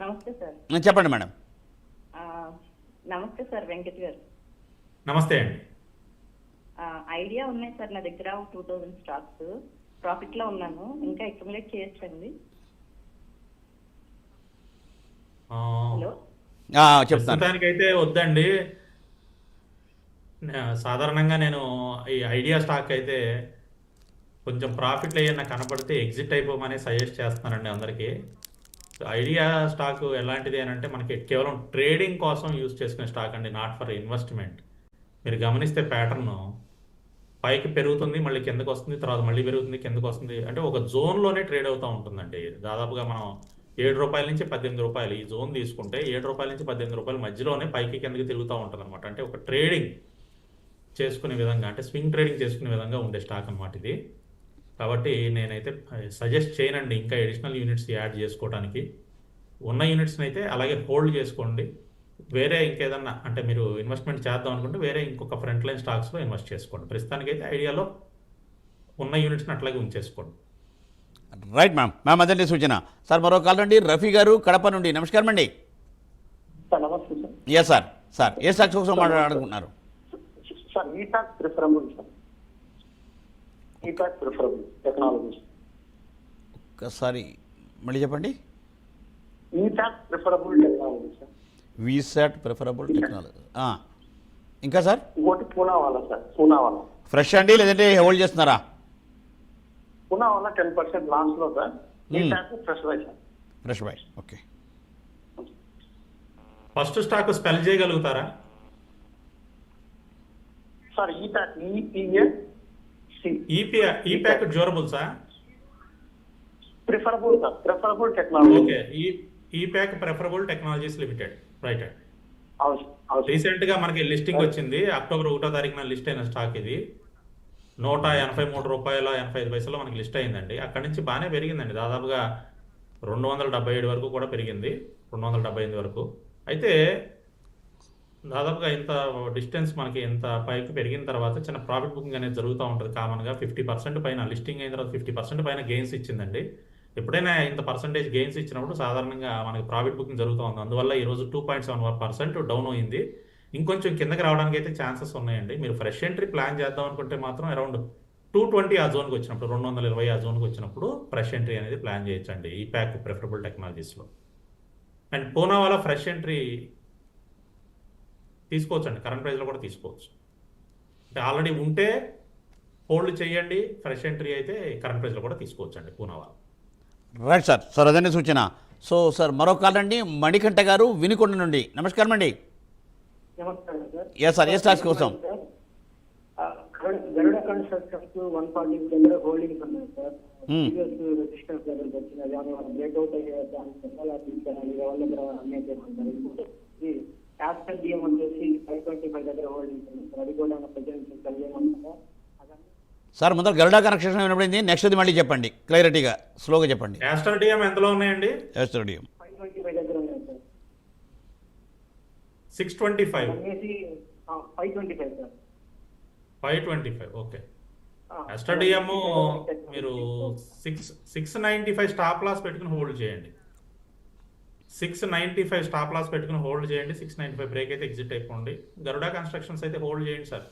నమస్తే సార్. చెప్పండి మేడం. నమస్తే సార్, వెంకట్ గారు. నమస్తే అండి. ఐడియా ఉన్నాయి సార్ నా దగ్గర 2000 స్టాక్స్. ప్రాఫిట్ లో ఉన్నాను, ఇంకా అక్యుములేట్ చేయొచ్చండి? హలో, చెప్తాను. ప్రస్తుతానికైతే వద్దండి. సాధారణంగా నేను ఈ ఐడియా స్టాక్ అయితే కొంచెం ప్రాఫిట్లు ఏమైనా కనపడితే ఎగ్జిట్ అయిపోమని సజెస్ట్ చేస్తానండి అందరికీ. ఐడియా స్టాక్ ఎలాంటిది అని అంటే మనకి కేవలం ట్రేడింగ్ కోసం యూజ్ చేసుకునే స్టాక్ అండి, నాట్ ఫర్ ఇన్వెస్ట్మెంట్. మీరు గమనిస్తే ప్యాటర్న్ పైకి పెరుగుతుంది, మళ్ళీ కిందకు వస్తుంది, తర్వాత మళ్ళీ పెరుగుతుంది, కిందకు వస్తుంది. అంటే ఒక జోన్లోనే ట్రేడ్ అవుతూ ఉంటుందండి. దాదాపుగా మనం 7 రూపాయల నుంచి 18 రూపాయలు ఈ జోన్ తీసుకుంటే 7 రూపాయల నుంచి 18 రూపాయల మధ్యలోనే పైకి కిందకి తిరుగుతూ ఉంటుంది అనమాట. అంటే ఒక ట్రేడింగ్ చేసుకునే విధంగా, అంటే స్వింగ్ ట్రేడింగ్ చేసుకునే విధంగా ఉండే స్టాక్ అనమాట ఇది. కాబట్టి నేనైతే సజెస్ట్ చేయనండి ఇంకా అడిషనల్ యూనిట్స్ యాడ్ చేసుకోవడానికి. ఉన్న యూనిట్స్ని అయితే అలాగే హోల్డ్ చేసుకోండి. వేరే ఇంకేదన్నా అంటే మీరు ఇన్వెస్ట్మెంట్ చేద్దాం అనుకుంటే వేరే ఇంకొక ఫ్రంట్ లైన్ స్టాక్స్లో ఇన్వెస్ట్ చేసుకోండి. ప్రస్తుతానికైతే ఐడియాలో ఉన్న యూనిట్స్ని అట్లాగే ఉంచేసుకోండి. రైట్ మ్యామ్ అదండి సూచన. సార్ మరో కాల్ అండి, రఫీ గారు కడప నుండి. నమస్కారం అండి. సార్ నమస్తే సార్. ఎస్ సార్ ఏ స్టాక్స్ కోసం మాట్లాడుకుంటున్నారు? Sir Epack preferable sir, Epack preferable technologies. ఒక్కసారి మళ్ళీ చెప్పండి. Epack preferable technology sir. వీసాట్ ప్రిఫరబుల్ టెక్నాలజీ. ఇంకా సార్? ఇంకోటి పూనావాలా సార్, పూనావాలా ఫ్రెష్ అండి లేదంటే హోల్డ్ చేస్తున్నారా? పూనావాలా 10% లాస్ లో sir. Epack fresh buy sir. Fresh buy, okay. First stock spell చేయగలుగుతారా? సార్ ఈటాక్ ఈప్యాక్ డ్యూరబుల్సా? Preferable sir, preferable technology. Okay, Epack preferable technologies limited, right అండి. అవును. రీసెంట్ గా మనకి లిస్టింగ్ వచ్చింది, అక్టోబర్ 1వ తారీఖున లిస్ట్ అయిన స్టాక్ ఇది. 183 రూపాయల 85 పైసలు మనకి లిస్ట్ అయిందండి. అక్కడి నుంచి బాగానే పెరిగిందండి, దాదాపుగా 277 వరకు కూడా పెరిగింది, 278 వరకు. అయితే దాదాపుగా ఇంత డిస్టెన్స్ మనకి ఇంత పైకి పెరిగిన తర్వాత చిన్న ప్రాఫిట్ బుకింగ్ అనేది జరుగుతూ ఉంటుంది కామన్గా. 50% పైన లిస్టింగ్ అయిన తర్వాత 50% పైన గెయిన్స్ ఇచ్చిందండి. ఎప్పుడైనా ఇంత పర్సంటేజ్ గెయిన్స్ ఇచ్చినప్పుడు సాధారణంగా మనకి ప్రాఫిట్ బుకింగ్ జరుగుతూ ఉంది. అందువల్ల ఈరోజు 2.71% డౌన్ అయింది. ఇంకొంచెం కిందకి రావడానికి అయితే ఛాన్సెస్ ఉన్నాయండి. మీరు ఫ్రెష్ ఎంట్రీ ప్లాన్ చేద్దాం అనుకుంటే మాత్రం అరౌండ్ 220 ఆ జోన్కి వచ్చినప్పుడు, 220 ఆ జోన్కి వచ్చినప్పుడు ఫ్రెష్ ఎంట్రీ అనేది ప్లాన్ చేయొచ్చండి ఈ ప్యాక్ ప్రిఫరబుల్ టెక్నాలజీస్లో. అండ్ పూనావాలా ఫ్రెష్ ఎంట్రీ తీసుకోవచ్చండి, కరెంట్ ప్రైస్లో కూడా తీసుకోవచ్చు. అంటే ఆల్రెడీ ఉంటే హోల్డ్ చేయండి, ఫ్రెష్ ఎంట్రీ అయితే కరెంట్ ప్రైస్లో కూడా తీసుకోవచ్చండి పూనావాలా. రైట్ సార్ అదన్నీ సూచన. సో సార్ మరో కాల్ అండి, మణికంఠ గారు వినుకొండ నుండి. నమస్కారం అండి. నమస్కారం సార్. సార్ ఏ స్టాక్స్ కోసం? గరుడ కన్స్ట్రక్షన్స్ 140 దగ్గర హోల్డింగ్స్ ఉన్నాయి సార్. రెసిస్టెన్స్ లెవెల్ వచ్చింది, అది బ్రేక్అవుట్ అయ్యే యాక్షన్ డిఎం వచ్చేసి 525 దగ్గర హోల్డింగ్స్ ఉన్నాయి సార్. అది కూడా ప్రజెంట్ కలిగేమంటారా? సార్ ముందర గరుడా కనెక్షన్ వినపడింది, నెక్స్ట్ మళ్ళీ చెప్పండి, క్లారిటీగా స్లోగా చెప్పండి. యాస్టర్ డిఎం ఎంతలో ఉన్నాయండి? యాస్టర్ డిఎం 525 దగ్గర ఉన్నాయి sir. 625, 525 sir. 525, okay. Aster DM మీరు 695 స్టాప్ లాస్ పెట్టుకుని హోల్డ్ చేయండి. 695 స్టాప్ లాస్ పెట్టుకుని హోల్డ్ చేయండి. 695 బ్రేక్ అయితే ఎగ్జిట్ అయిపోండి. గరుడా కన్స్ట్రక్షన్స్ అయితే హోల్డ్ చేయండి సార్.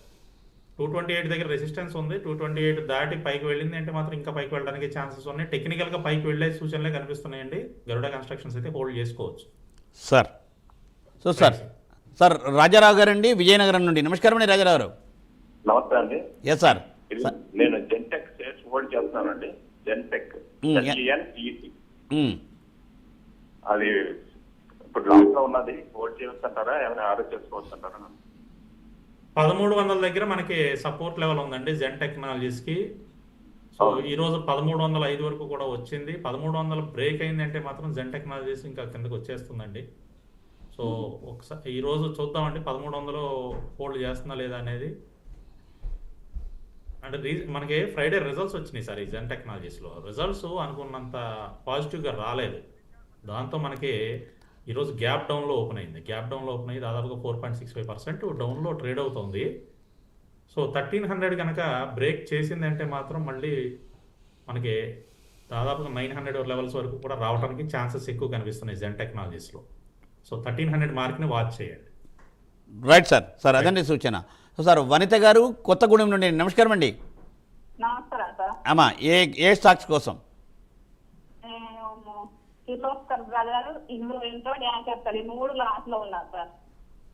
228 దగ్గర రెసిస్టెన్స్ ఉంది, 228 దాటి పైకి వెళ్ళింది అంటే మాత్రం ఇంకా పైకి వెళ్ళడానికి ఛాన్సెస్ ఉన్నాయి. టెక్నికల్గా పైకి వెళ్ళే సూచనలే కనిపిస్తున్నాయండి. గరుడా కన్స్ట్రక్షన్స్ అయితే హోల్డ్ చేసుకోవచ్చు సార్. సో సార్ రాజారావు గారు అండి విజయనగరం నుండి. నమస్కారం అండి రాజారావు గారు. నమస్తే అండి. Yes sir. నేను జెన్టెక్ షేర్స్ హోల్డ్ చేస్తున్నానండి. జెన్టెక్ అది ఇప్పుడు లాంగ్ లో ఉన్నది, హోల్డ్ చేయవచ్చు అంటారా, ఏమైనా ఆర్డర్ చేసుకోవచ్చు అంటారా? 1300 దగ్గర మనకి సపోర్ట్ లెవెల్ ఉందండి జెన్ టెక్నాలజీస్కి. సో ఈరోజు 1305 వరకు కూడా వచ్చింది. 1300 బ్రేక్ అయిందంటే మాత్రం జెన్ టెక్నాలజీస్ ఇంకా కిందకి వచ్చేస్తుందండి. సో ఒకసారి ఈరోజు చూద్దామండి 1300 హోల్డ్ చేస్తుందా లేదా అనేది. అంటే మనకి ఫ్రైడే రిజల్ట్స్ వచ్చినాయి సార్ ఈ జెన్ టెక్నాలజీస్లో. రిజల్ట్స్ అనుకున్నంత పాజిటివ్గా రాలేదు. దాంతో మనకి ఈరోజు గ్యాప్ డౌన్లో ఓపెన్ అయింది. గ్యాప్ డౌన్లో ఓపెన్ అయ్యి దాదాపుగా 4.65% డౌన్లో ట్రేడ్ అవుతుంది. సో 1300 కనుక బ్రేక్ చేసిందంటే మాత్రం మళ్ళీ మనకి దాదాపుగా 900 లెవెల్స్ వరకు కూడా రావడానికి ఛాన్సెస్ ఎక్కువ కనిపిస్తున్నాయి జెన్ టెక్నాలజీస్లో. సో 1300 మార్క్ని వాచ్ చేయండి. Right sir. సార్ అదండి సూచన. సో సార్ వనిత గారు కొత్తగూడెం నుండి నమస్కారం అండి. నమస్కారం సార్. అమ్మా ఏ స్టాక్స్ కోసం? కిర్లోస్కర్ బ్రదర్, ఇంట్లో డ్యామ్ క్యాపిటల్ 3 లాస్ లో ఉన్నారు సార్.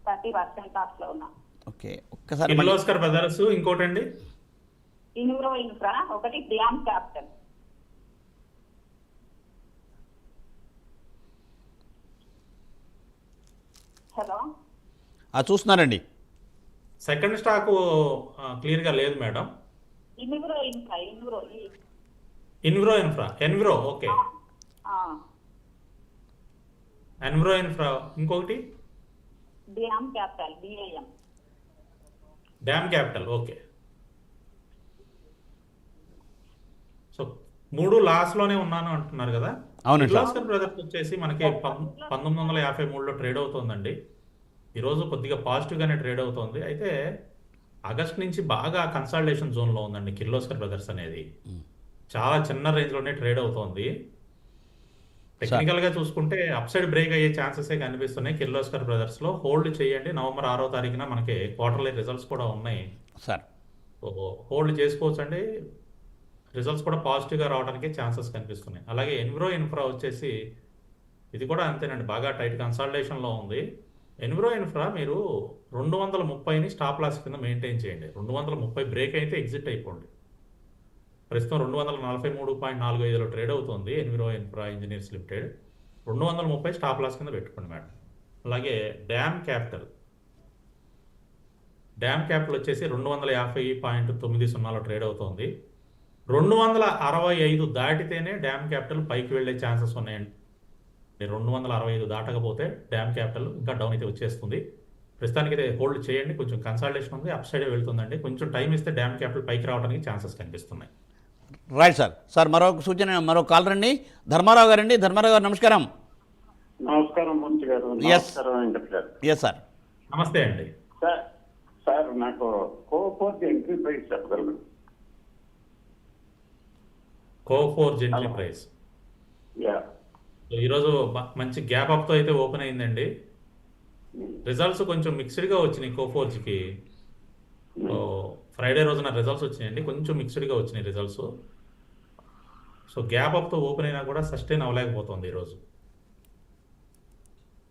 30% లాస్ లో ఉన్నా. ఓకే ఒక్కసారి కిర్లోస్కర్ బ్రదర్స్, ఇంకోటండి ఇన్ఫ్రా, ఒకటి డ్యామ్ క్యాపిటల్. హలో చూస్తున్నారండి. సెకండ్ స్టాక్ క్లియర్గా లేదు madam. Enviro okay. Enviro infra, ఇంకొకటి dam capital, DIM. Dam capital okay. So 3 లాస్లోనే ఉన్నాను అంటున్నారు కదా. అవును. కిర్లోస్కర్ బ్రదర్స్ వచ్చేసి మనకి 1953లో ట్రేడ్ అవుతుందండి. ఈరోజు కొద్దిగా పాజిటివ్గానే ట్రేడ్ అవుతుంది. అయితే ఆగస్ట్ నుంచి బాగా కన్సాలిడేషన్ జోన్లో ఉందండి కిర్లోస్కర్ బ్రదర్స్ అనేది. చాలా చిన్న రేంజ్లోనే ట్రేడ్ అవుతోంది. టెక్నికల్గా చూసుకుంటే అప్సైడ్ బ్రేక్ అయ్యే ఛాన్సెసే కనిపిస్తున్నాయి కిర్లోస్కర్ బ్రదర్స్లో. హోల్డ్ చేయండి. నవంబర్ 6వ తారీఖున మనకి క్వార్టర్లీ రిజల్ట్స్ కూడా ఉన్నాయి సార్. హోల్డ్ చేసుకోవచ్చండి. రిజల్ట్స్ కూడా పాజిటివ్గా రావడానికి ఛాన్సెస్ కనిపిస్తున్నాయి. అలాగే ఎన్విరో ఇన్ఫ్రా వచ్చేసి ఇది కూడా అంతేనండి, బాగా టైట్ కన్సాలిడేషన్లో ఉంది. ఎన్విరో ఇన్ఫ్రా మీరు 230ని స్టాప్ లాస్ కింద మెయింటైన్ చేయండి. 230 బ్రేక్ అయితే ఎగ్జిట్ అయిపోండి. ప్రస్తుతం 243.45లో ట్రేడ్ అవుతుంది ఎన్విరో ఇన్ఫ్రా ఇంజనీర్స్ లిమిటెడ్. 230 స్టాప్ లాస్ కింద పెట్టుకోండి మేడం. అలాగే డ్యామ్ క్యాపిటల్ వచ్చేసి 250.90లో ట్రేడ్ అవుతుంది. 265 దాటితేనే డ్యామ్ క్యాపిటల్ పైకి వెళ్ళే ఛాన్సెస్ ఉన్నాయండి. 265 దాటకపోతే డ్యామ్ క్యాపిటల్ ఇంకా డౌన్ అయితే వచ్చేస్తుంది. ప్రస్తుతానికి అయితే హోల్డ్ చేయండి. కొంచెం కన్సాలిడేషన్ ఉంది, అప్ సైడ్ వెళ్తుందండి. కొంచెం టైం ఇస్తే డ్యామ్ క్యాపిటల్ పైకి రావడానికి ఛాన్సెస్ కనిపిస్తున్నాయి. Right sir. సార్ మరొక సూచన, మరో కాలర్ అండి, ధర్మారావు గారండి. ధర్మారావు గారు నమస్కారం. నమస్కారం మూర్తి గారు. నమస్కారం వెంకట్ గారు. Yes sir. నమస్తే అండి. సార్ నాకు కోఫోర్జ్ ఎంట్రీ ప్రైస్ చెప్పగలరు? కోఫోర్జ్ ఎంట్రీ ప్రైస్ ఈరోజు మంచి గ్యాప్ అప్తో అయితే ఓపెన్ అయిందండి. రిజల్ట్స్ కొంచెం మిక్స్డ్గా వచ్చినాయి కోఫోర్జ్కి. ఫ్రైడే రోజున రిజల్ట్స్ వచ్చినాయండి, కొంచెం మిక్స్డ్గా వచ్చినాయి రిజల్ట్స్. సో గ్యాప్ అప్తో ఓపెన్ అయినా కూడా సస్టైన్ అవ్వలేకపోతుంది ఈరోజు.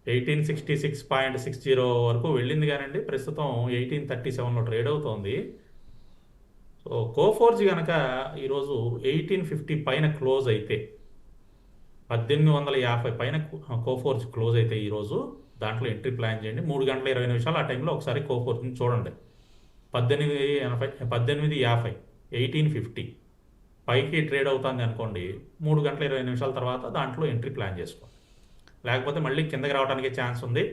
1866.60 వరకు వెళ్ళింది కానండి, ప్రస్తుతం 1837లో ట్రేడ్ అవుతోంది. సో కోఫోర్జ్ కనుక ఈరోజు 1850 పైన క్లోజ్ అయితే, 1850 పైన కోఫోర్జ్ క్లోజ్ అయితే ఈరోజు దాంట్లో ఎంట్రీ ప్లాన్ చేయండి. 3 గంటల 20 నిమిషాలు ఆ టైంలో ఒకసారి కోఫోర్జ్ని చూడండి. 1850 1850 పైకి ట్రేడ్ అవుతుంది అనుకోండి, 3 గంటల 20 నిమిషాల తర్వాత దాంట్లో ఎంట్రీ ప్లాన్ చేసుకోండి. లేకపోతే మళ్ళీ కిందకి రావడానికి ఛాన్స్ ఉంది.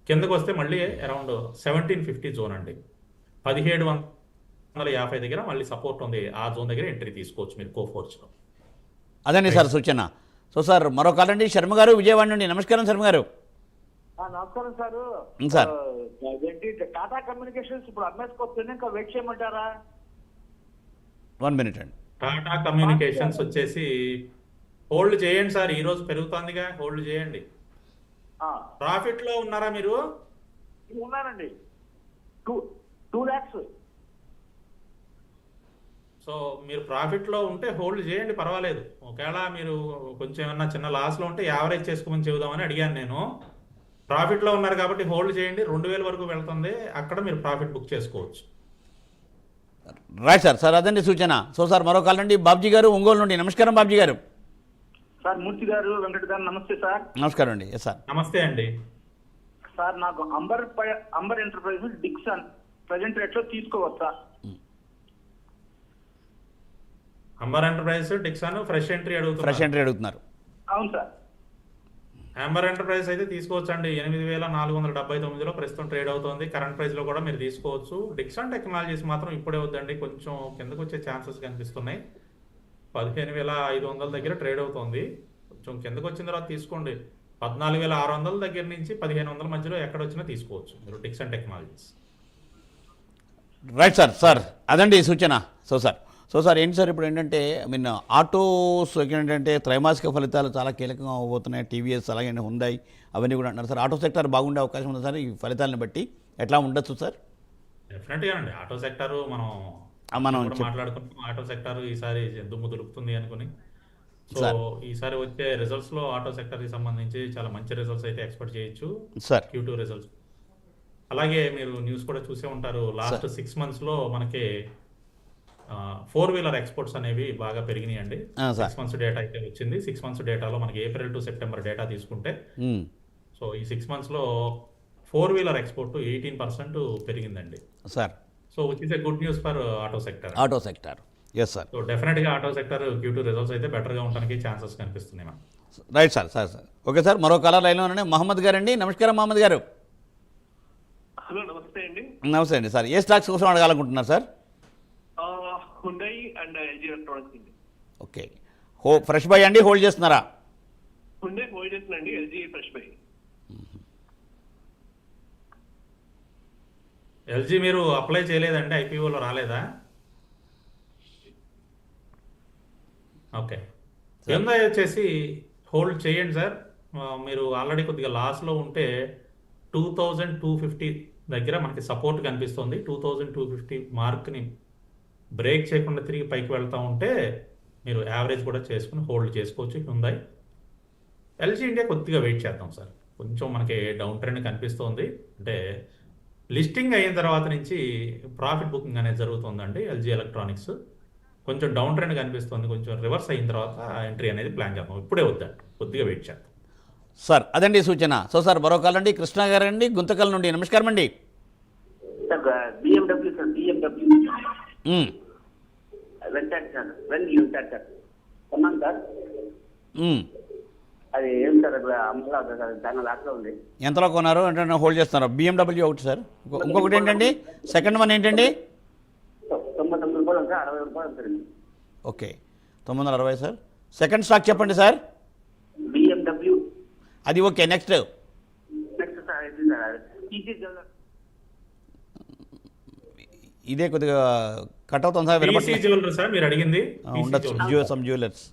కిందకు వస్తే మళ్ళీ అరౌండ్ 1750 జోన్ అండి, 1750 దగ్గర మళ్ళీ సపోర్ట్ ఉంది. ఆ జోన్ దగ్గర ఎంట్రీ తీసుకోవచ్చు మీరు కోఫోర్జ్లో. అదండి సార్ సూచన. సో సార్ మరో కాల్ అండి, శర్మ గారు విజయవాడ నుండి. నమస్కారం శర్మ గారు. నమస్కారం సార్. సార్ టాటా కమ్యూనికేషన్స్ ఇప్పుడు అమ్మేసుకొస్తే ఇంకా వెయిట్ చేయమంటారా? 1 మినిట్ అండి. టాటా కమ్యూనికేషన్స్ వచ్చేసి హోల్డ్ చేయండి సార్. ఈ రోజు పెరుగుతుందిగా, హోల్డ్ చేయండి. ప్రాఫిట్ లో ఉన్నారా మీరు? ఉన్నానండి, 2 lakhs. సో మీరు ప్రాఫిట్ లో ఉంటే హోల్డ్ చేయండి, పర్వాలేదు. ఒకవేళ మీరు కొంచెం ఏమన్నా చిన్న లాస్ లో ఉంటే యావరేజ్ చేసుకోమని చెబుదామని అడిగాను నేను. ప్రాఫిట్ లో ఉన్నారు కాబట్టి హోల్డ్ చేయండి. 2000 వరకు వెళ్తుంది, అక్కడ మీరు ప్రాఫిట్ బుక్ చేసుకోవచ్చు. Right sir. సార్ అదండి సూచన. సో సార్ మరో కాల్ అండి, బాబ్జీ గారు ఒంగోలు నుండి. నమస్కారం బాబ్జీ గారు. సార్ మూర్తి గారు, వెంకట్ గారు నమస్తే సార్. నమస్కారం అండి. Yes sir. నమస్తే అండి. సార్ నాకు అంబర్ ఎంటర్ప్రైజెస్ డిక్సన్ ప్రజెంట్ రేట్ లో తీసుకోవచ్చా? అంబర్ ఎంటర్ప్రైజెస్ డిక్సన్ ఫ్రెష్ ఎంట్రీ అడుగుతున్నారు. అవును సార్. అంబర్ ఎంటర్ప్రైజెస్ అయితే తీసుకోవచ్చు అండి. 8479లో ప్రస్తుతం ట్రేడ్ అవుతుంది. కరెంట్ ప్రైస్ లో కూడా మీరు తీసుకోవచ్చు. డిక్సన్ టెక్నాలజీస్ మాత్రం ఇప్పుడే వద్దండి, కొంచెం కిందకు వచ్చే ఛాన్సెస్ కనిపిస్తున్నాయి. 15,500 దగ్గర ట్రేడ్ అవుతుంది. కొంచెం కిందకు వచ్చిన తర్వాత తీసుకోండి. 14,600 దగ్గర నుంచి 1500 మధ్యలో ఎక్కడ వచ్చినా తీసుకోవచ్చు మీరు Dixon technologies. Right sir. Sir అదండి సూచన. సో సార్ సో సార్ ఏంటి సార్ ఇప్పుడు ఏంటంటే ఆటోస్ ఏంటంటే త్రైమాసిక ఫలితాలు చాలా కీలకంగా అవబోతున్నాయి. టీవీఎస్ అలాగే హుందాయ్ అవన్నీ కూడా అంటున్నారు సార్. ఆటో సెక్టర్ బాగుండే అవకాశం ఉంది సార్ ఈ ఫలితాలను బట్టి, ఎట్లా ఉండొచ్చు సార్? డెఫినెట్గా అండి, ఆటో సెక్టర్ మనం మాట్లాడుకుంటాం. ఆటో సెక్టర్ ఈసారి దుమ్ము దులుపుతుంది అనుకుని, సో ఈసారి వచ్చే రిజల్ట్స్ లో ఆటో సెక్టర్ కి సంబంధించి చాలా మంచి రిజల్ట్స్ అయితే ఎక్స్పెక్ట్ చేయొచ్చు సార్. Q2 results. అలాగే మీరు న్యూస్ కూడా చూసే ఉంటారు, లాస్ట్ 6 months లో మనకి 4-wheeler ఎక్స్పోర్ట్స్ అనేవి బాగా పెరిగినాయి అండి. 6 months డేటా అయితే వచ్చింది. 6 months డేటాలో మనకి ఏప్రిల్ టు సెప్టెంబర్ డేటా తీసుకుంటే, సో ఈ 6 months లో 4-wheeler ఎక్స్పోర్ట్ 18% పెరిగిందండి sir. So which is a good news for auto sector. Auto sector, yes sir. So డెఫినెట్గా ఆటో సెక్టర్ Q2 రిజల్ట్స్ అయితే బెటర్గా ఉండడానికి ఛాన్సెస్ కనిపిస్తున్నాయి మనం. Right sir. Sir sir okay sir. మరో కాలర్ లైన్లో ఉన్నాను, మహమ్మద్ గారు అండి. నమస్కారం మహమ్మద్ గారు. హలో, నమస్తే అండి. నమస్తే అండి సార్. ఏ స్టాక్స్ కోసం అడగాలనుకుంటున్నారు sir? Hyundai and LG electronics అండి. ఓకే, ఫ్రెష్ బై అండి, హోల్డ్ చేస్తున్నారా? హుండాయ్ హోల్డ్ చేస్తున్నాండి, LG ఫ్రెష్ బై. LG మీరు అప్లై చేయలేదండి, IPO లో రాలేదా? ఓకే, హుండాయ్ వచ్చేసి హోల్డ్ చేయండి సార్. మీరు ఆల్రెడీ కొద్దిగా లాస్లో ఉంటే 2250 దగ్గర మనకి సపోర్ట్ కనిపిస్తుంది. 2250 మార్క్ని బ్రేక్ చేయకుండా తిరిగి పైకి వెళ్తూ ఉంటే మీరు యావరేజ్ కూడా చేసుకుని హోల్డ్ చేసుకోవచ్చు హుండాయ్. LG ఇండియా కొద్దిగా వెయిట్ చేద్దాం సార్, కొంచెం మనకి డౌన్ ట్రెండ్ కనిపిస్తోంది. అంటే లిస్టింగ్ అయిన తర్వాత నుంచి ప్రాఫిట్ బుకింగ్ అనేది జరుగుతుందండి. LG ఎలక్ట్రానిక్స్ కొంచెం డౌన్ ట్రెండ్ కనిపిస్తుంది, కొంచెం రివర్స్ అయిన తర్వాత ఎంట్రీ అనేది ప్లాన్ చేద్దాం. ఇప్పుడే వద్దండి, కొద్దిగా వెయిట్ చేద్దాం సార్. అదండి సూచన. సో సార్ మరో కాల్ అండి, కృష్ణ గారు అండి, గుంతకల్ నుండి. నమస్కారం అండి. BMW సార్, BMW వెంటనే సార్, కొన్నాను సార్. అది ఏం సార్ అమ్మలా చాలా లాస్లో ఉంది. ఎంతలో కొన్నారు అంటే హోల్డ్ చేస్తున్నారు? BMW ఒకటి సార్. ఇంకొకటి ఏంటండి, సెకండ్ వన్ ఏంటండి? 99 రూపాయలు సార్, 60 రూపాయలు sir. Okay, 960 sir. Second stock చెప్పండి సార్. BMW. అది ఓకే. నెక్స్ట్ సార్ ఇదే కొద్దిగా కట్ అవుతుంది సార్. PC జ్యువెలరీ సార్ మీరు అడిగింది? ఉండొచ్చు, సమ్ జ్యువెలర్స్.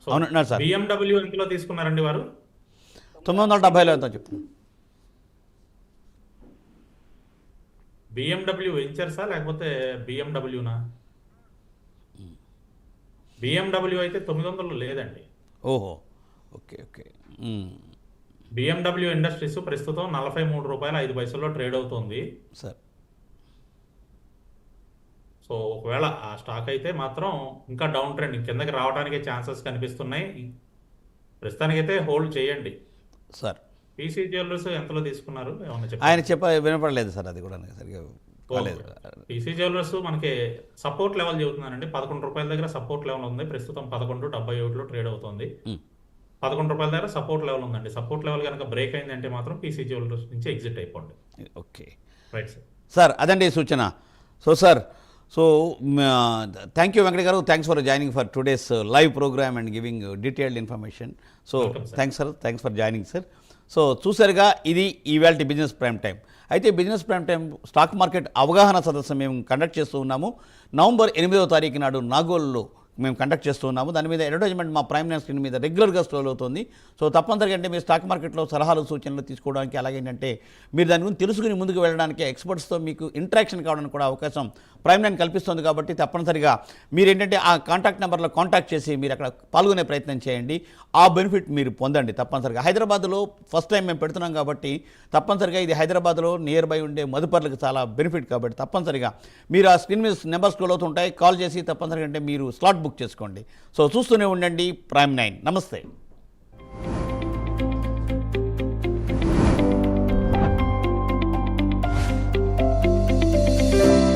అవునంటున్నారు సార్. BMW ఎంతలో తీసుకున్నారండి వారు? 970లో ఎంతో చెప్తాను. BMW వెంచర్సా లేకపోతే BMWనా? BMW అయితే 900 లేదండి. ఓహో, ఓకే ఓకే. BMW ఇండస్ట్రీస్ ప్రస్తుతం 43 రూపాయల 5 పైసల్లో ట్రేడ్ అవుతుంది సార్. సో ఒకవేళ ఆ స్టాక్ అయితే మాత్రం ఇంకా డౌన్ ట్రెండ్ కిందకి రావడానికి ఛాన్సెస్ కనిపిస్తున్నాయి. ప్రస్తుతానికైతే హోల్డ్ చేయండి సార్. PC జ్యువెలర్స్ ఎంతలో తీసుకున్నారు ఏమన్నా చెప్పండి? ఆయన వినపడలేదు సార్, అది కూడా సరిగా కాలేదు. PC జ్యువెలర్స్ మనకి సపోర్ట్ లెవెల్ చెబుతున్నానండి. 11 రూపాయల దగ్గర సపోర్ట్ లెవెల్ ఉంది. ప్రస్తుతం 11.77లో ట్రేడ్ అవుతుంది. 11 రూపాయల దగ్గర సపోర్ట్ లెవెల్ ఉందండి. సపోర్ట్ లెవెల్ కనుక బ్రేక్ అయిందంటే మాత్రం PC జ్యువెలర్స్ నుంచి ఎగ్జిట్ అయిపోండి. Okay right sir. సార్ అదండి సూచన. So sir, so thank you Venkata గారు. Thanks for joining for today's live programme and giving detailed information. So thanks sir, thanks for joining sir. So చూసారుగా, ఇది ఈవేళ business prime time. అయితే business prime time stock market అవగాహన సదస్సు మేము conduct చేస్తూ ఉన్నాము. నవంబర్ 8వ తారీఖు నాడు నాగోల్లో మేము కండక్ట్ చేస్తూ ఉన్నాము. దాని మీద అడ్వర్టైజ్మెంట్ మా ప్రైమ్ లైన్ స్క్రీన్ మీద రెగ్యులర్గా స్క్రోల్ అవుతుంది. సో తప్పనిసరిగా అంటే మీరు స్టాక్ మార్కెట్లో సలహాలు సూచనలు తీసుకోవడానికి, అలాగే ఏంటంటే మీరు దాని గురించి తెలుసుకుని ముందుకు వెళ్ళడానికి, ఎక్స్పర్ట్స్తో మీకు ఇంటరాక్షన్ కావడానికి కూడా అవకాశం ప్రైమ్ లైన్ కల్పిస్తుంది. కాబట్టి తప్పనిసరిగా మీరు ఏంటంటే ఆ కాంటాక్ట్ నెంబర్లో కాంటాక్ట్ చేసి మీరు అక్కడ పాల్గొనే ప్రయత్నం చేయండి. ఆ బెనిఫిట్ మీరు పొందండి తప్పనిసరిగా. హైదరాబాద్లో ఫస్ట్ టైం మేము పెడుతున్నాం కాబట్టి తప్పనిసరిగా ఇది హైదరాబాద్లో నియర్ బై ఉండే మదుపర్లకు చాలా బెనిఫిట్. కాబట్టి తప్పనిసరిగా మీరు ఆ స్క్రీన్ మీద నెంబర్ స్క్రోల్ అవుతుంటాయి, కాల్ చేసి తప్పనిసరిగా అంటే మీరు స్లాట్ బుక్ చేసుకోండి. సో చూస్తూనే ఉండండి ప్రైమ్ 9. నమస్తే.